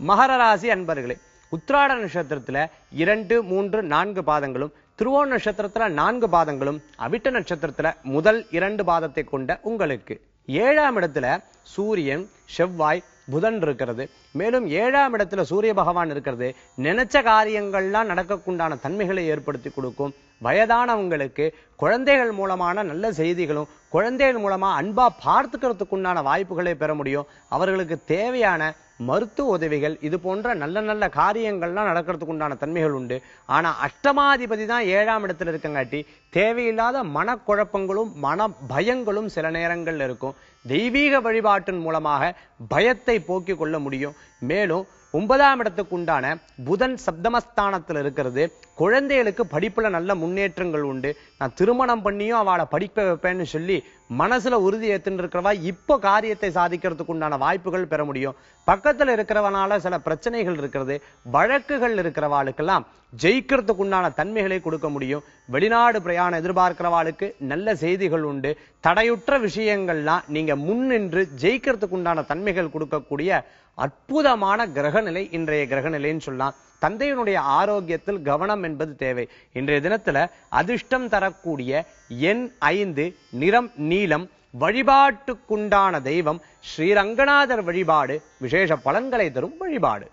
மகர ராசி அன்பர்களே, உத்திராட நட்சத்திரத்துல 2, 3, 4 பாதங்களும், திருவோண நட்சத்திரத்துல 4 பாதங்களும், அவிட்ட நட்சத்திரத்துல முதல் 2 பாதத்தை கொண்ட உங்களுக்கு 7ஆம் இடத்துல சூரியன், செவ்வாய், புதன் இருக்கிறது. மேலும் 7ஆம் இடத்துல சூரிய பகவான் இருக்கிறது நினைச்ச காரியங்கள்லாம் நடக்கக்குண்டான தன்மைகளை ஏற்படுத்தி கொடுக்கும். வயதானவங்களுக்கு குழந்தைகள் மூலமான நல்ல செய்திகளும், குழந்தைகள் மூலமா அன்பா பார்த்துக்கிறதுக்குண்டான வாய்ப்புகளை பெற முடியும். அவர்களுக்கு தேவையான மருத்துவ உதவிகள், இது போன்ற நல்ல நல்ல காரியங்கள்லாம் நடக்கிறதுக்கு உண்டான தன்மைகள் உண்டு. ஆனா அஷ்டமாதிபதி தான் 7ஆம் இடத்துல இருக்கங்காட்டி தேவையில்லாத மனக்குழப்பங்களும் மன பயங்களும் சில நேரங்கள்ல இருக்கும். தெய்வீக வழிபாட்டின் மூலமாக பயத்தை போக்கிக் கொள்ள முடியும். மேலும் 9ஆம் இடத்துக்கு உண்டான புதன் சப்தமஸ்தானத்தில் இருக்கிறது. குழந்தைகளுக்கு படிப்புல நல்ல முன்னேற்றங்கள் உண்டு. நான் திருமணம் பண்ணியும் அவளை படிக்க வைப்பேன்னு சொல்லி மனசுல உறுதி ஏத்துன்னு இருக்கிறவா இப்போ காரியத்தை சாதிக்கிறதுக்கு உண்டான வாய்ப்புகள் பெற முடியும். பக்கத்துல இருக்கிறவனால சில பிரச்சனைகள் இருக்கிறது, வழக்குகள் இருக்கிறவாளுக்கெல்லாம் ஜெயிக்கிறதுக்கு உண்டான தன்மைகளை கொடுக்க முடியும். வெளிநாடு பிரயாணம் எதிர்பார்க்கிறவாளுக்கு நல்ல செய்திகள் உண்டு. தடையுற்ற விஷயங்கள்லாம் நீங்க முன்னின்று ஜெயிக்கிறதுக்கு உண்டான தன்மைகள் கொடுக்கக்கூடிய அற்புதமான கிரகநிலை இன்றைய கிரகநிலைன்னு சொல்லலாம். தந்தையினுடைய ஆரோக்கியத்தில் கவனம் என்பது தேவை. இன்றைய தினத்துல அதிர்ஷ்டம் தரக்கூடிய எண் 5, நிறம் நீலம், வழிபாட்டுக்குண்டான தெய்வம் ஸ்ரீரங்கநாதர் வழிபாடு விசேஷ பலன்களை தரும் வழிபாடு.